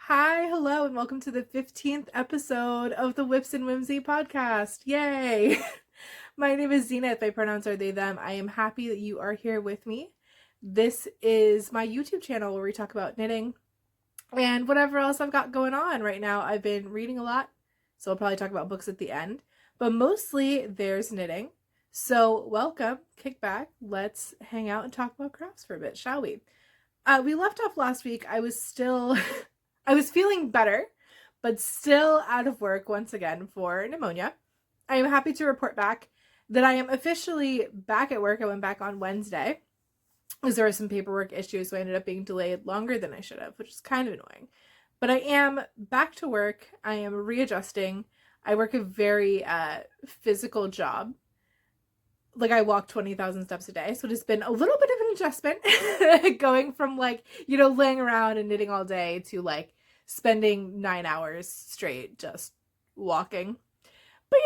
Hi, hello, and welcome to the 15th episode of the Whips and Whimsy podcast. Yay! My name is Zenith. My pronouns are they, them. I am happy that you are here with me. This is my YouTube channel where we talk about knitting and whatever else I've got going on right now. I've been reading a lot, so I'll probably talk about books at the end, but mostly there's knitting. So welcome, kick back, let's hang out and talk about crafts for a bit, shall we? We left off last week. I was still I was feeling better, but still out of work once again for pneumonia. I am happy to report back that I am officially back at work. I went back on Wednesday because there were some paperwork issues, so I ended up being delayed longer than I should have, which is kind of annoying. But I am back to work. I am readjusting. I work a very physical job. Like, I walk 20,000 steps a day, so it has been a little bit of an adjustment going from laying around and knitting all day to spending 9 hours straight just walking. But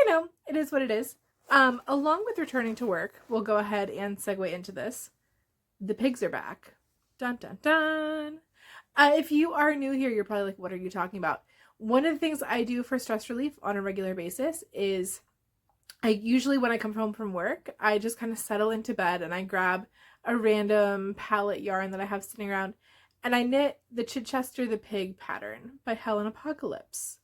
it is what it is. Along with returning to work, we'll go ahead and segue into this. The pigs are back. Dun dun dun. If you are new here, you're probably like, what are you talking about? One of the things I do for stress relief on a regular basis is I usually, when I come home from work, I just kind of settle into bed and I grab a random palette yarn that I have sitting around and I knit the Chichester the Pig pattern by Helen Apocalypse.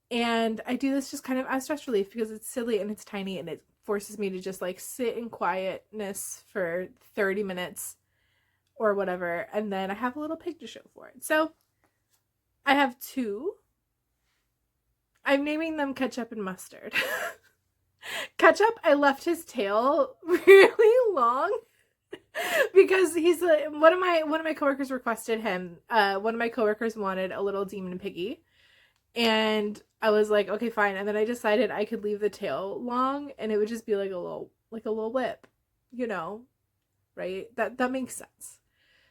And I do this just kind of as stress relief because it's silly and it's tiny and it forces me to just sit in quietness for 30 minutes or whatever. And then I have a little pig to show for it. So I have two. I'm naming them Ketchup and Mustard. Ketchup, I left his tail really long because he's one of my coworkers requested him. One of my coworkers wanted a little demon piggy, and I was like, okay, fine. And then I decided I could leave the tail long, and it would just be like a little whip, right? That makes sense.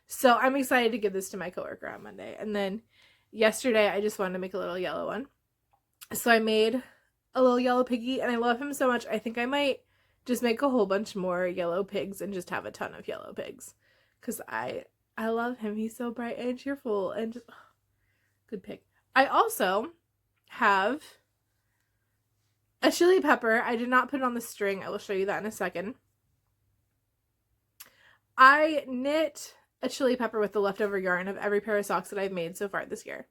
So I'm excited to give this to my coworker on Monday. And then yesterday, I just wanted to make a little yellow one, so I made a little yellow piggy, and I love him so much. I think I might just make a whole bunch more yellow pigs and just have a ton of yellow pigs because I love him. He's so bright and cheerful and just good pig. I also have a chili pepper. I did not put it on the string. I will show you that in a second. I knit a chili pepper with the leftover yarn of every pair of socks that I've made so far this year.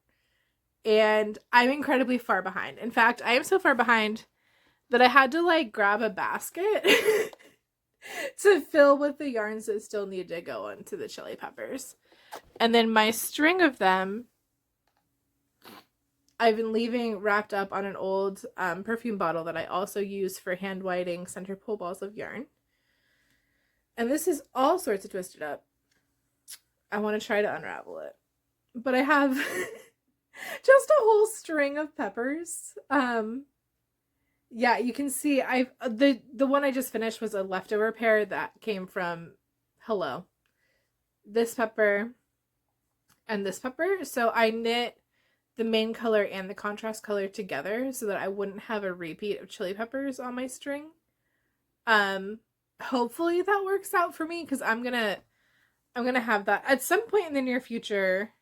And I'm incredibly far behind. In fact, I am so far behind that I had to grab a basket to fill with the yarns that still need to go into the chili peppers. And then my string of them, I've been leaving wrapped up on an old perfume bottle that I also use for hand whiting center pull balls of yarn. And this is all sorts of twisted up. I want to try to unravel it. But I have just a whole string of peppers. Yeah, you can see the one I just finished was a leftover pair that came from Hello. This pepper and this pepper. So I knit the main color and the contrast color together so that I wouldn't have a repeat of chili peppers on my string. Hopefully that works out for me because I'm gonna have that at some point in the near future.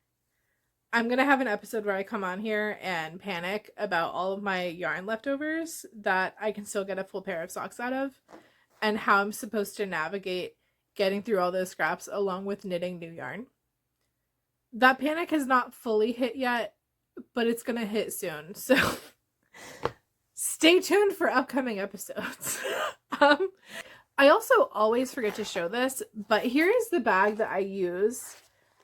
I'm going to have an episode where I come on here and panic about all of my yarn leftovers that I can still get a full pair of socks out of and how I'm supposed to navigate getting through all those scraps along with knitting new yarn. That panic has not fully hit yet, but it's going to hit soon. So stay tuned for upcoming episodes. I also always forget to show this, but here is the bag that I use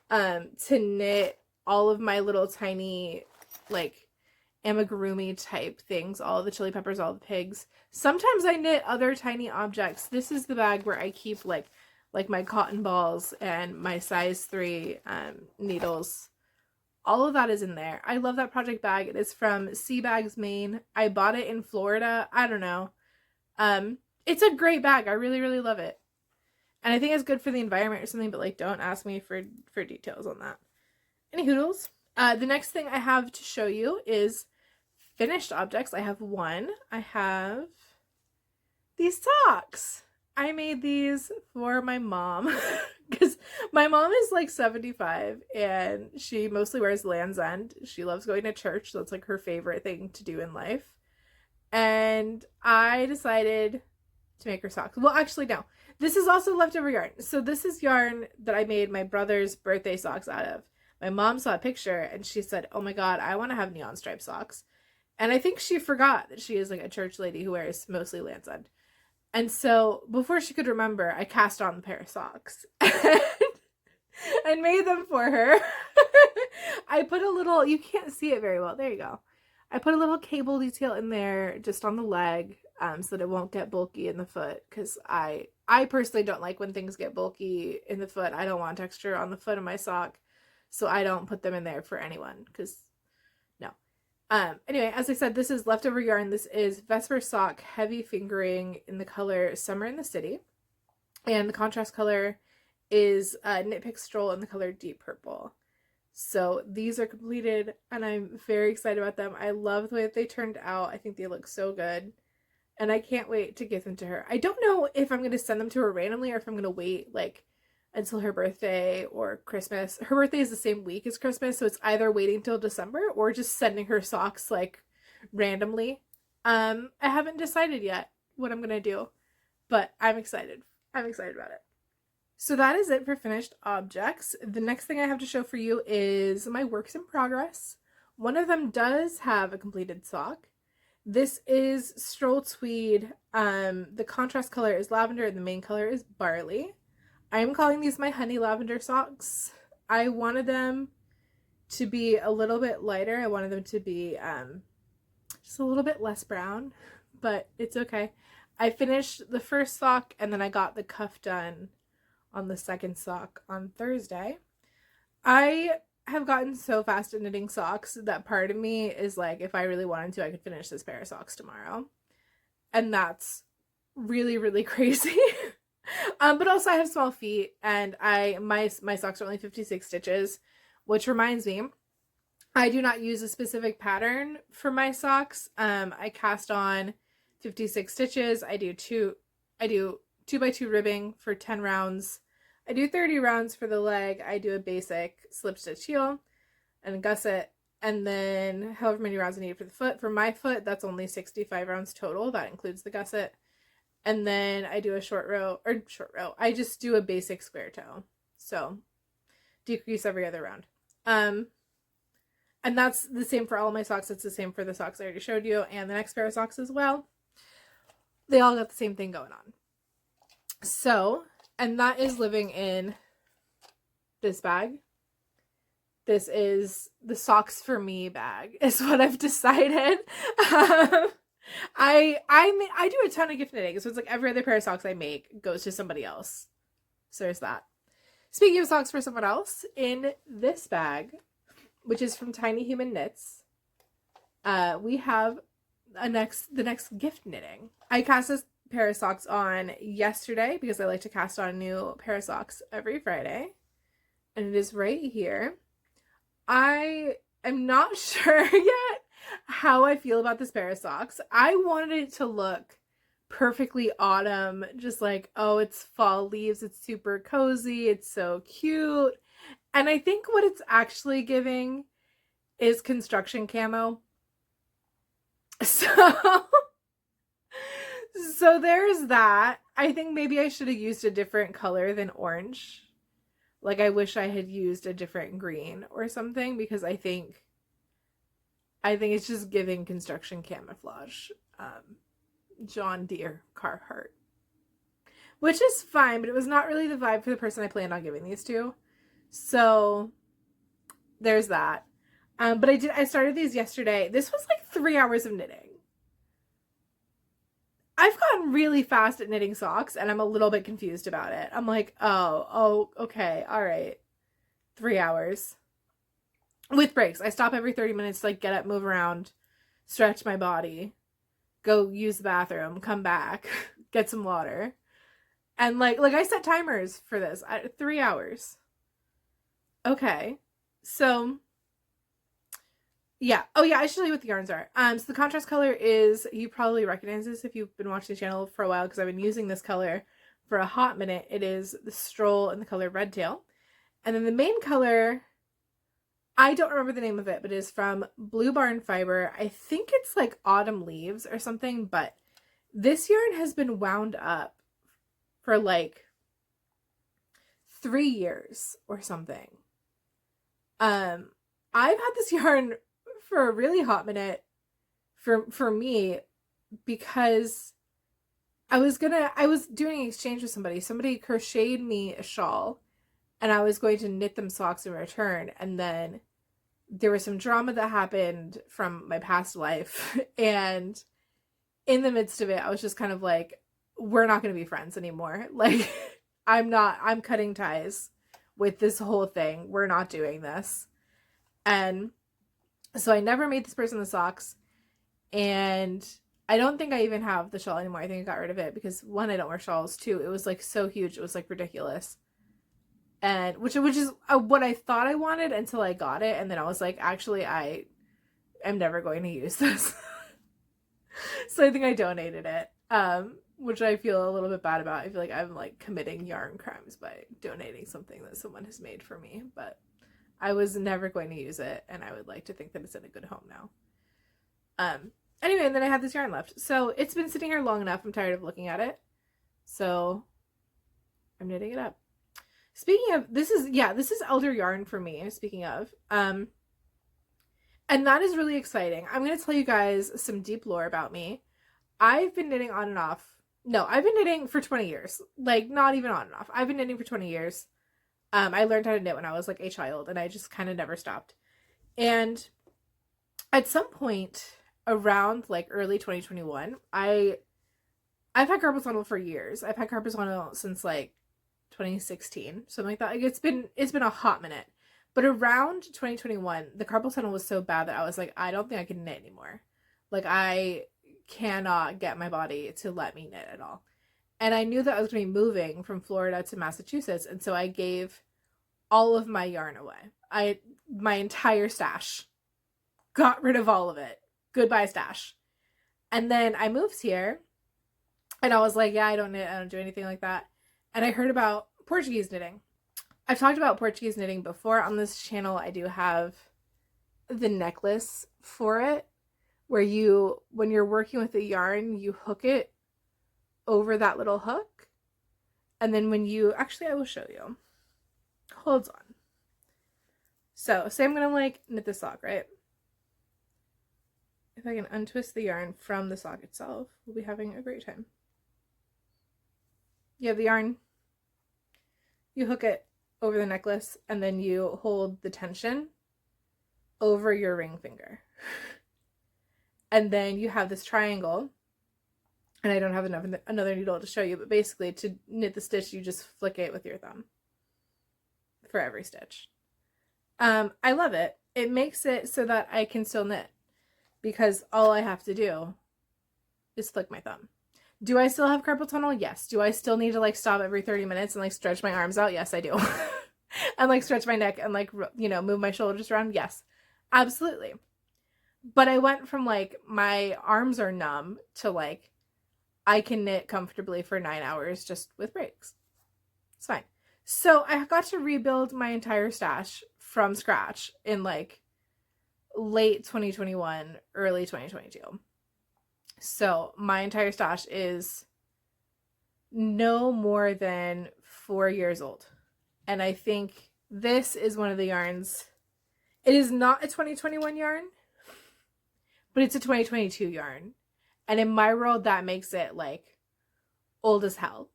to knit all of my little tiny amigurumi type things, all the chili peppers, all the pigs. Sometimes I knit other tiny objects. This is the bag where I keep like my cotton balls and my size 3 needles. All of that is in there. I love that project bag. It is from Sea Bags, Maine. I bought it in Florida. I don't know. It's a great bag. I really, really love it. And I think it's good for the environment or something, but don't ask me for details on that. Any hoodles. The next thing I have to show you is finished objects. I have one. I have these socks. I made these for my mom because my mom is like 75 and she mostly wears Land's End. She loves going to church, so it's like her favorite thing to do in life. And I decided to make her socks. Well, actually, no. This is also leftover yarn. So this is yarn that I made my brother's birthday socks out of. My mom saw a picture and she said, "Oh my God, I want to have neon striped socks." And I think she forgot that she is like a church lady who wears mostly Land's End. And so before she could remember, I cast on the pair of socks and made them for her. I put a little, you can't see it very well. There you go. I put a little cable detail in there just on the leg so that it won't get bulky in the foot, because I personally don't like when things get bulky in the foot. I don't want texture on the foot of my sock, so I don't put them in there for anyone, because no. Anyway, as I said, this is leftover yarn. This is Vesper Sock Heavy Fingering in the color Summer in the City. And the contrast color is Knit Pick Stroll in the color Deep Purple. So these are completed and I'm very excited about them. I love the way that they turned out. I think they look so good. And I can't wait to give them to her. I don't know if I'm going to send them to her randomly or if I'm going to wait like until her birthday or Christmas. Her birthday is the same week as Christmas, so it's either waiting till December or just sending her socks like randomly. I haven't decided yet what I'm gonna do, but I'm excited. I'm excited about it. So that is it for finished objects. The next thing I have to show for you is my works in progress. One of them does have a completed sock. This is Stroll Tweed. The contrast color is lavender and the main color is barley. I'm calling these my honey lavender socks. I wanted them to be a little bit lighter. I wanted them to be just a little bit less brown, but it's okay. I finished the first sock and then I got the cuff done on the second sock on Thursday. I have gotten so fast at knitting socks that part of me is like, if I really wanted to, I could finish this pair of socks tomorrow. And that's really, really crazy. But also I have small feet and my socks are only 56 stitches, which reminds me, I do not use a specific pattern for my socks. I cast on 56 stitches. I do 2x2 ribbing for 10 rounds. I do 30 rounds for the leg. I do a basic slip stitch heel and a gusset, and then however many rounds I need for the foot. For my foot, that's only 65 rounds total. That includes the gusset. And then I do a short row. I just do a basic square toe. So decrease every other round. And that's the same for all of my socks. It's the same for the socks I already showed you and the next pair of socks as well. They all got the same thing going on. So, and that is living in this bag. This is the socks for me bag is what I've decided. I do a ton of gift knitting, so it's like every other pair of socks I make goes to somebody else. So there's that. Speaking of socks for someone else, in this bag, which is from Tiny Human Knits, we have the next gift knitting. I cast this pair of socks on yesterday because I like to cast on a new pair of socks every Friday, and it is right here. I am not sure yet how I feel about this pair of socks. I wanted it to look perfectly autumn, just like, oh, it's fall leaves, it's super cozy, it's so cute. And I think what it's actually giving is construction camo. So there's that. I think maybe I should have used a different color than orange. Like, I wish I had used a different green or something, because I think it's just giving construction camouflage. John Deere Carhartt. Which is fine, but it was not really the vibe for the person I planned on giving these to. So there's that. But I started these yesterday. This was like 3 hours of knitting. I've gotten really fast at knitting socks and I'm a little bit confused about it. I'm like, oh, okay, all right. 3 hours. With breaks. I stop every 30 minutes to like get up, move around, stretch my body, go use the bathroom, come back, get some water. And like I set timers for this. 3 hours. Okay. So yeah. Oh yeah, I should tell you what the yarns are. So the contrast color is, you probably recognize this if you've been watching the channel for a while because I've been using this color for a hot minute, it is the Stroll in the color Red Tail. And then the main color, I don't remember the name of it, but it is from Blue Barn Fiber. I think it's like Autumn Leaves or something, but this yarn has been wound up for like 3 years or something. I've had this yarn for a really hot minute for me, because I was doing an exchange with somebody. Somebody crocheted me a shawl, and I was going to knit them socks in return. And then there was some drama that happened from my past life. And in the midst of it, I was just kind of like, we're not going to be friends anymore. Like, I'm cutting ties with this whole thing. We're not doing this. And so I never made this person the socks. And I don't think I even have the shawl anymore. I think I got rid of it because, one, I don't wear shawls. Two, it was like so huge. It was like ridiculous. And which is what I thought I wanted until I got it. And then I was like, actually, I am never going to use this. So I think I donated it, which I feel a little bit bad about. I feel like I'm like committing yarn crimes by donating something that someone has made for me. But I was never going to use it, and I would like to think that it's in a good home now. Anyway, and then I had this yarn left. So it's been sitting here long enough. I'm tired of looking at it. So I'm knitting it up. Speaking of, this is elder yarn for me, speaking of. And that is really exciting. I'm going to tell you guys some deep lore about me. I've been knitting on and off. No, I've been knitting for 20 years. Like, not even on and off. I've been knitting for 20 years. I learned how to knit when I was like a child, and I just kind of never stopped. And at some point around like early 2021, I've had carpal tunnel for years. I've had carpal tunnel since like 2016, something like that. Like, it's been a hot minute. But around 2021, the carpal tunnel was so bad that I was like, I don't think I can knit anymore. Like, I cannot get my body to let me knit at all. And I knew that I was going to be moving from Florida to Massachusetts, and so I gave all of my yarn away. My entire stash. Got rid of all of it. Goodbye stash. And then I moved here, and I was like, yeah, I don't knit. I don't do anything like that. And I heard about Portuguese knitting. I've talked about Portuguese knitting before on this channel. I do have the necklace for it, where when you're working with the yarn, you hook it over that little hook. And then actually, I will show you. Hold on. So say I'm going to like knit the sock, right? If I can untwist the yarn from the sock itself, we'll be having a great time. You have the yarn, you hook it over the necklace, and then you hold the tension over your ring finger. And then you have this triangle, and I don't have another needle to show you, but basically to knit the stitch, you just flick it with your thumb for every stitch. I love it. It makes it so that I can still knit, because all I have to do is flick my thumb. Do I still have carpal tunnel? Yes. Do I still need to like stop every 30 minutes and like stretch my arms out? Yes, I do. And like stretch my neck and like, move my shoulders around? Yes, absolutely. But I went from like my arms are numb to like I can knit comfortably for 9 hours just with breaks. It's fine. So I got to rebuild my entire stash from scratch in like late 2021, early 2022. So my entire stash is no more than 4 years old. And I think this is one of the yarns. It is not a 2021 yarn, but it's a 2022 yarn. And in my world, that makes it like old as hell.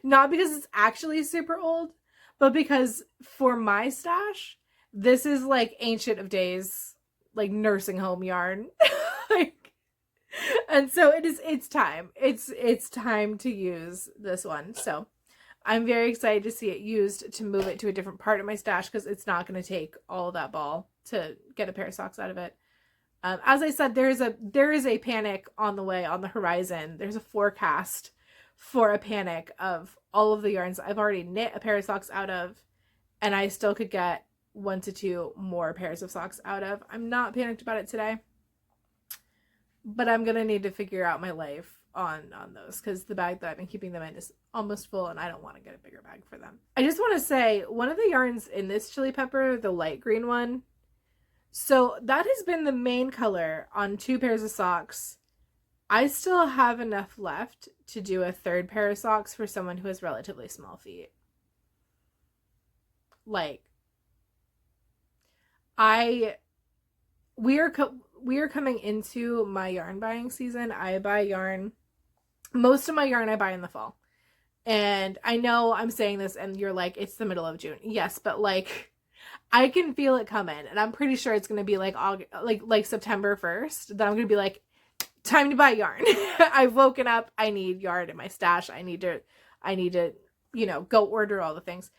Not because it's actually super old, but because for my stash, this is like ancient of days, like nursing home yarn. And so it's time. It's time to use this one. So I'm very excited to see it used to move it to a different part of my stash, because it's not going to take all that ball to get a pair of socks out of it. As I said, there is a panic on the way, on the horizon. There's a forecast for a panic of all of the yarns I've already knit a pair of socks out of, and I still could get 1 to 2 more pairs of socks out of. I'm not panicked about it today. but I'm gonna need to figure out my life on those, because the bag that I've been keeping them in is almost full and I don't want to get a bigger bag for them. I just want to say, one of the yarns in this chili pepper, the light green one, so that has been the main color on 2 pairs of socks. I still have enough left to do a 3rd pair of socks for someone who has relatively small feet. Like, we are coming into my yarn buying season. I buy yarn. Most of my yarn I buy in the fall. And I know I'm saying this and you're like, it's the middle of June. Yes, but like, I can feel it coming, and I'm pretty sure it's going to be like August, like September 1st, that I'm going to be like, time to buy yarn. I've woken up. I need yarn in my stash. I need to, go order all the things.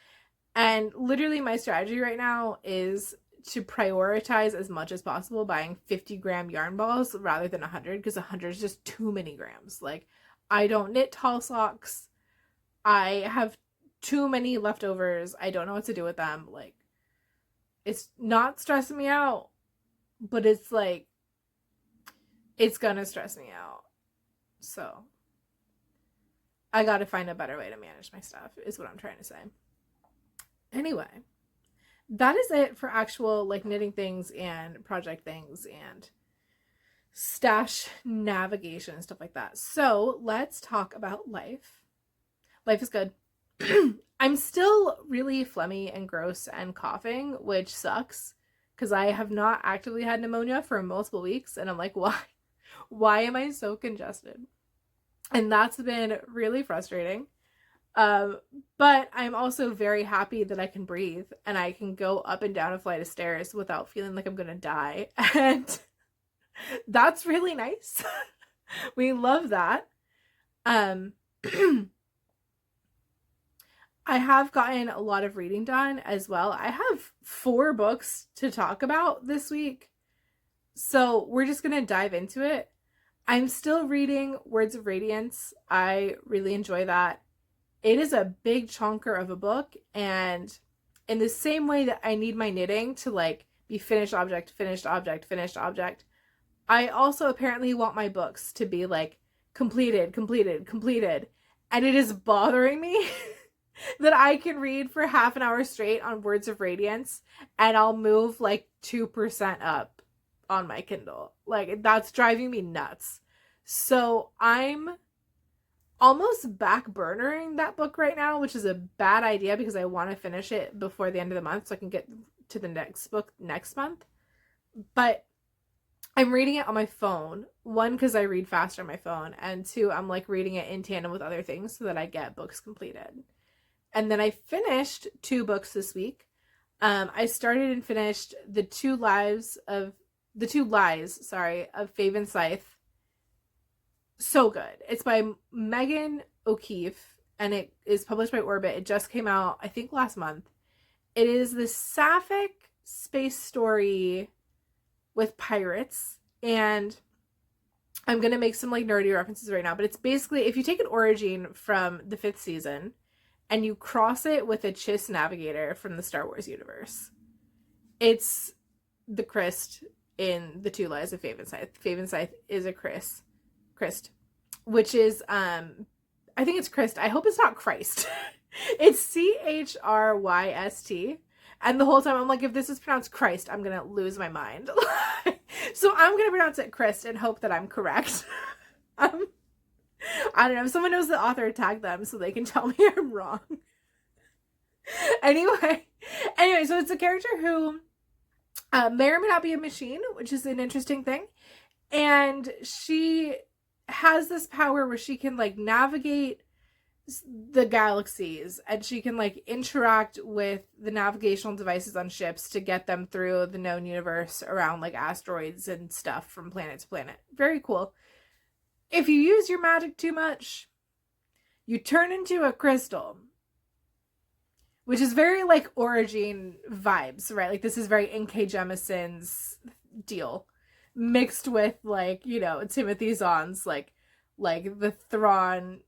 And literally my strategy right now is to prioritize as much as possible buying 50-gram yarn balls rather than 100, because 100 is just too many grams. Like, I don't knit tall socks. I have too many leftovers. I don't know what to do with them. Like, it's not stressing me out, but it's like, it's gonna stress me out. So I gotta find a better way to manage my stuff, is what I'm trying to say. Anyway, that is it for actual like knitting things and project things and stash navigation and stuff like that. So let's talk about life. Life is good. I'm still really phlegmy and gross and coughing, which sucks because I have not actively had pneumonia for multiple weeks, and I'm like, why am I so congested? And that's been really frustrating. But I'm also very happy that I can breathe and I can go up and down a flight of stairs without feeling like I'm gonna die. And that's really nice. We love that. I have gotten a lot of reading done as well. I have 4 books to talk about this week, so we're just gonna dive into it. I'm still reading Words of Radiance. I really enjoy that. It is a big chunker of a book, and in the same way that I need my knitting to like be finished object, finished object, finished object, I also apparently want my books to be like completed, completed, completed. And it is bothering me that I can read for half an hour straight on Words of Radiance and I'll move like 2% up on my Kindle. Like, that's driving me nuts. So I'm almost back burnering that book right now, which is a bad idea because I want to finish it before the end of the month so I can get to the next book next month. But I'm reading it on my phone. 1, because I read faster on my phone, and 2, I'm like reading it in tandem with other things so that I get books completed. And then I finished 2 books this week. I started and finished the two lies of Fave and Scythe. So good. It's by Megan O'Keefe and it is published by Orbit. It just came out, I think, last month. It is the sapphic space story with pirates, and I'm gonna make some like nerdy references right now, but it's basically, if you take an origin from the 5th season and you cross it with a Chiss navigator from the Star Wars universe, it's the Christ in the Two Lies of Fave and Scythe. Fave and Scythe is a Christ, which is I think it's Christ. I hope it's not Christ. It's Chryst. And the whole time I'm like, if this is pronounced Christ, I'm gonna lose my mind. So I'm gonna pronounce it Christ and hope that I'm correct. I don't know. If someone knows the author, tag them so they can tell me I'm wrong. Anyway, so it's a character who may or may not be a machine, which is an interesting thing. And she has this power where she can like navigate the galaxies, and she can like interact with the navigational devices on ships to get them through the known universe around like asteroids and stuff from planet to planet. Very cool. If you use your magic too much, you turn into a crystal, which is very like Origin vibes, right? Like, this is very N.K. Jemison's deal mixed with like, Timothy Zahn's like the Thrawn,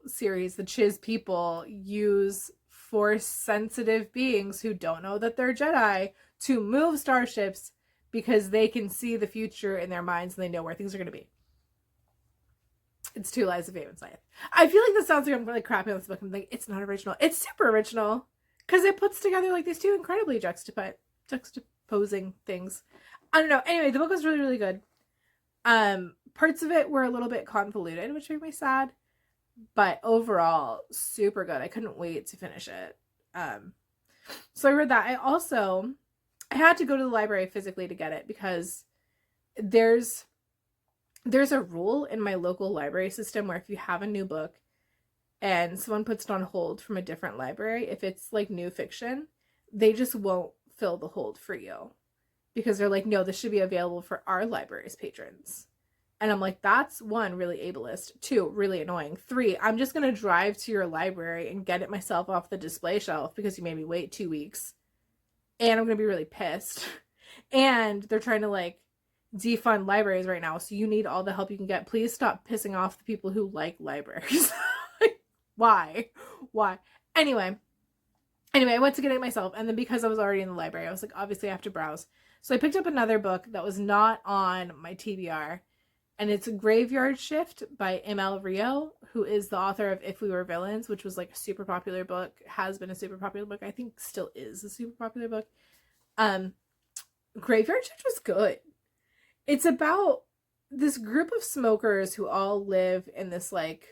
series. The Chiz people use force sensitive beings who don't know that they're Jedi to move starships because they can see the future in their minds and they know where things are going to be. It's Two Lives of Fame and Science. I feel like this sounds like I'm really crapping on this book. I'm like, it's not original. It's super original because it puts together like these two incredibly juxtaposing things. I don't know. Anyway, the book was really, really good. Parts of it were a little bit convoluted, which made me sad, but overall super good. I couldn't wait to finish it. So I read that. I had to go to the library physically to get it because there's a rule in my local library system where if you have a new book and someone puts it on hold from a different library, if it's like new fiction, they just won't fill the hold for you because they're like, no, this should be available for our library's patrons. And I'm like, that's one, really ableist. Two, really annoying. Three, I'm just going to drive to your library and get it myself off the display shelf because you made me wait 2 weeks. And I'm going to be really pissed. And they're trying to like defund libraries right now, so you need all the help you can get. Please stop pissing off the people who like libraries. Like, why? Anyway, I went to get it myself, and then because I was already in the library, I was like, obviously I have to browse. So I picked up another book that was not on my TBR, and it's Graveyard Shift by M.L. Rio, who is the author of If We Were Villains, which was like a super popular book, has been a super popular book, I think still is a super popular book. Graveyard Shift was good. It's about this group of smokers who all live in this like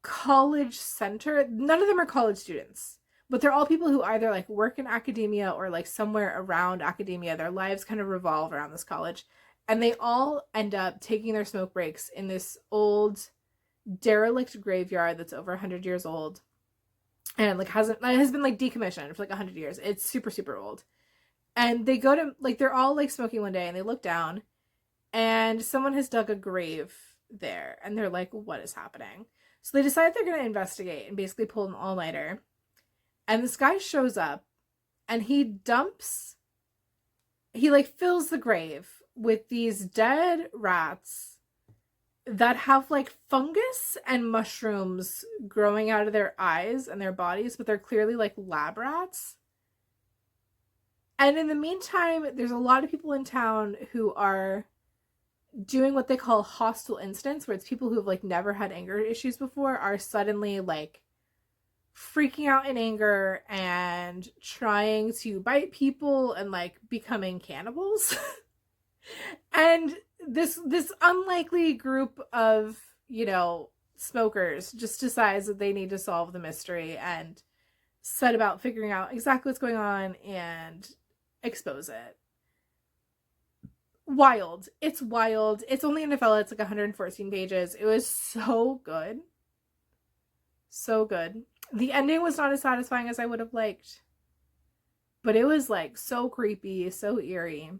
college center. None of them are college students, but they're all people who either like work in academia or like somewhere around academia. Their lives kind of revolve around this college, and they all end up taking their smoke breaks in this old derelict graveyard that's over 100 years old and like has been like decommissioned for like 100 years. It's super, super old. And they go to, like, they're all, like, smoking one day, and they look down, and someone has dug a grave there, and they're like, what is happening? So they decide they're going to investigate and basically pull an all-nighter, and this guy shows up, and he fills the grave with these dead rats that have, like, fungus and mushrooms growing out of their eyes and their bodies, but they're clearly, like, lab rats. And in the meantime, there's a lot of people in town who are doing what they call hostile instants, where it's people who have like never had anger issues before are suddenly like freaking out in anger and trying to bite people and like becoming cannibals. And this unlikely group of, you know, smokers just decides that they need to solve the mystery and set about figuring out exactly what's going on and expose it. Wild. It's wild. It's only a novella. It's like 114 pages. It was so good. So good. The ending was not as satisfying as I would have liked, but it was like so creepy, so eerie.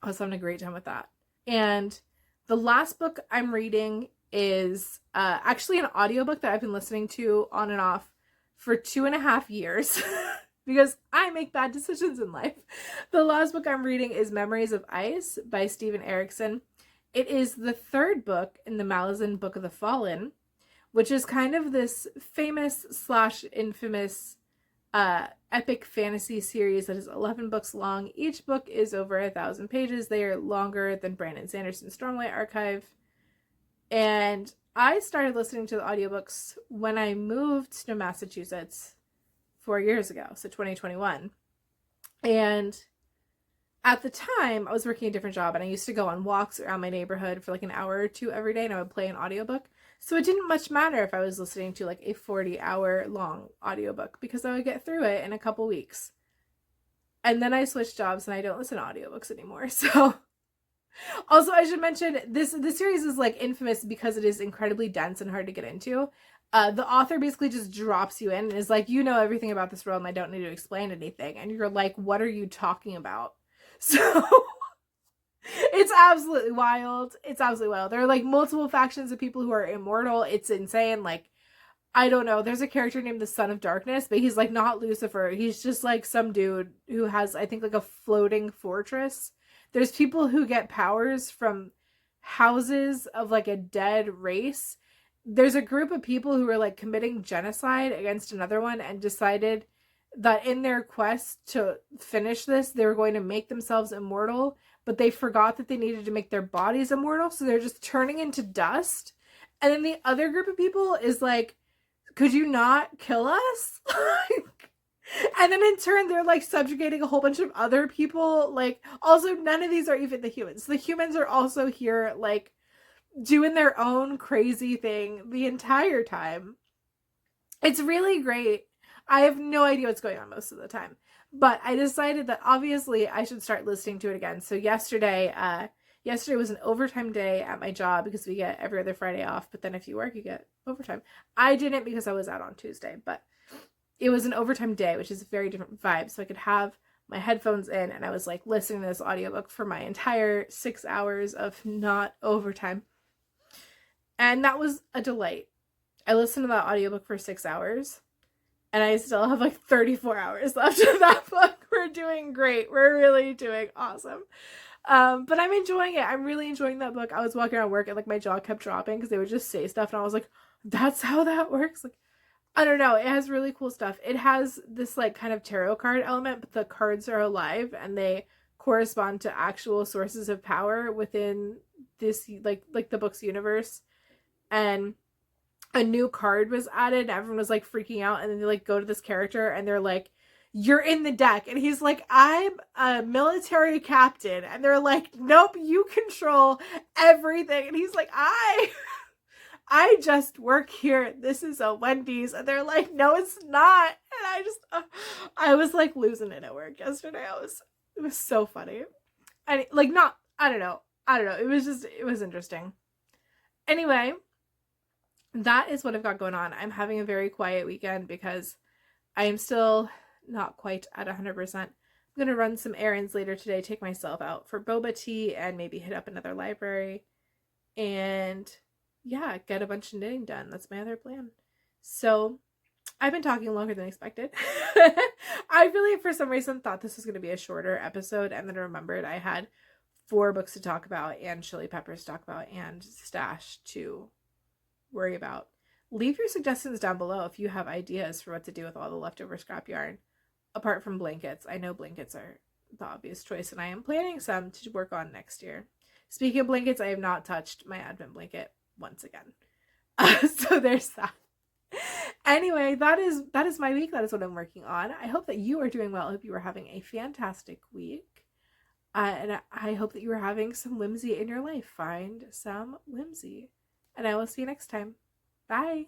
I was having a great time with that. And the last book I'm reading is actually an audiobook that I've been listening to on and off for 2.5 years. Because I make bad decisions in life. The last book I'm reading is Memories of Ice by Steven Erikson. It is the third book in the Malazan Book of the Fallen, which is kind of this famous / infamous epic fantasy series that is 11 books long. Each book is over 1,000 pages. They are longer than Brandon Sanderson's Stormlight Archive. And I started listening to the audiobooks when I moved to Massachusetts 4 years ago, so 2021. And at the time, I was working a different job, and I used to go on walks around my neighborhood for like an hour or two every day, and I would play an audiobook. So it didn't much matter if I was listening to like a 40-hour long audiobook because I would get through it in a couple weeks. And then I switched jobs, and I don't listen to audiobooks anymore. So also, I should mention this series is like infamous because it is incredibly dense and hard to get into. The author basically just drops you in and is like, you know everything about this world and I don't need to explain anything. And you're like, what are you talking about? So it's absolutely wild. It's absolutely wild. There are like multiple factions of people who are immortal. It's insane. Like, I don't know. There's a character named the Son of Darkness, but he's like not Lucifer. He's just like some dude who has, I think, like a floating fortress. There's people who get powers from houses of like a dead race. There's a group of people who are like committing genocide against another one and decided that in their quest to finish this, they were going to make themselves immortal, but they forgot that they needed to make their bodies immortal, so they're just turning into dust. And then the other group of people is like, could you not kill us? And then in turn, they're like subjugating a whole bunch of other people. Like, also, none of these are even the humans. The humans are also here, like, doing their own crazy thing the entire time. It's really great. I have no idea what's going on most of the time. But I decided that obviously I should start listening to it again. So yesterday was an overtime day at my job because we get every other Friday off. But then if you work, you get overtime. I didn't because I was out on Tuesday. But it was an overtime day, which is a very different vibe. So I could have my headphones in and I was like listening to this audiobook for my entire 6 hours of not overtime. And that was a delight. I listened to that audiobook for 6 hours and I still have like 34 hours left of that book. We're doing great. We're really doing awesome. But I'm enjoying it. I'm really enjoying that book. I was walking around work and like my jaw kept dropping because they would just say stuff and I was like, that's how that works? Like, I don't know. It has really cool stuff. It has this like kind of tarot card element, but the cards are alive and they correspond to actual sources of power within this like the book's universe. And a new card was added. Everyone was like freaking out, and then they like go to this character and they're like, you're in the deck, and he's like, I'm a military captain, and they're like, nope, you control everything, and he's like, I just work here. This is a Wendy's. And they're like, no, it's not. And I was like losing it at work yesterday. It was so funny. And like, I don't know. It was interesting. Anyway, that is what I've got going on. I'm having a very quiet weekend because I am still not quite at 100%. I'm going to run some errands later today, take myself out for boba tea and maybe hit up another library. And yeah, get a bunch of knitting done. That's my other plan. So I've been talking longer than expected. I really, for some reason, thought this was going to be a shorter episode, and then remembered I had 4 books to talk about and chili peppers to talk about and stash to worry about. Leave your suggestions down below if you have ideas for what to do with all the leftover scrap yarn. Apart from blankets. I know blankets are the obvious choice, and I am planning some to work on next year. Speaking of blankets, I have not touched my Advent blanket once again. So there's that. Anyway, that is my week. That is what I'm working on. I hope that you are doing well. I hope you are having a fantastic week. And I hope that you are having some whimsy in your life. Find some whimsy. And I will see you next time. Bye.